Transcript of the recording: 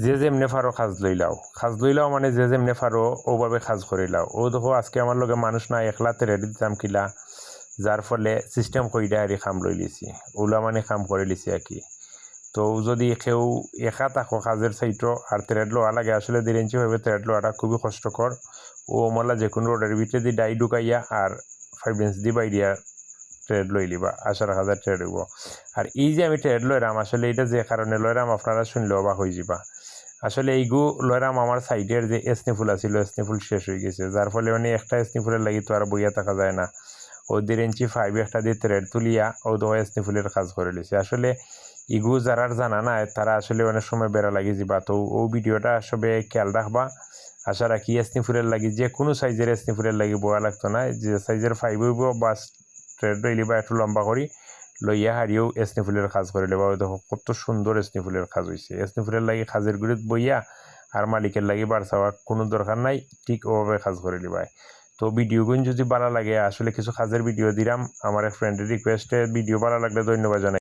যে যেমনে ফারো খাজ লইলাও মানে যে যেমনে ফারো ওভাবে খাজ করিলাও। ও দেখো আজকে আমার লগে মানুষ না একলাতে রেডি দিতাম কিলা, যার ফলে সিস্টেম কইরা আর খাম লই লিছি, ওলা মানে কাম করে লিছি আর কি। তো যদি কেউ একা থাকো কাজের সাইটও আর থ্রেড লোয়া লাগে, আসলে 1.5 ইঞ্চি ভাবে থ্রেড লোয়াটা খুবই কষ্টকর। ও মলা যে কোনো রোডের ভিতরে দিয়ে ডাই ঢুকাইয়া আর 5 ইঞ্চ দি বাইরিয়া ট্রেড লই লিবা, আশা রাখা যায় ট্রেড হইব। আর এই যে আমি ট্রেড লইরাম, আসলে এটা যে কারণে লইরাম আপনারা শুনলে অবাক হয়ে যাবা। আসলে এইগু লইরাম আমার সাইডের যে এসনিফুল আছিল, এসনিফুল শেষ হয়ে গেছে, যার ফলে মানে একটা এসনিফুলের লাগি তো আর বইয়া থাকা যায় না। ও 1.5 ইঞ্চি 5 একটা দিয়ে থ্রেড তুলিয়া ও দো এসনিফুলের কাজ করে লিছে। আসলে ইগু যারার জানা না তারা আসলে অনেক সময় বেড়া লাগি যাবা। তো ও ভিডিওটা সবে খেয়াল রাখবা। আশা রাখি এসনিফুলের লাগি যে কোনো সাইজের এসনিফুলের লাগি বয়া লাগতো না, যে সাইজের 5 হইব বাস থ্রেড লইলি বা একটু লম্বা করি লইয়া হারিয়েও এসনিফুলের কাজ করে লেবা। দেখো কত সুন্দর এসনিফুলের কাজ হয়েছে। এসনিফুলের লাগি কাজের গুড়িত বইয়া আর মালিকের লাগি বার চাওয়া কোনো দরকার নাই, ঠিক ওভাবে কাজ করে লিবাই। তো ভিডিওগুলো যদি ভালো লাগে, আসলে কিছু কাজের ভিডিও দিলাম, আমার এক ফ্রেন্ডের রিকোয়েস্টে, ভিডিও ভালো লাগলে ধন্যবাদ জানাই।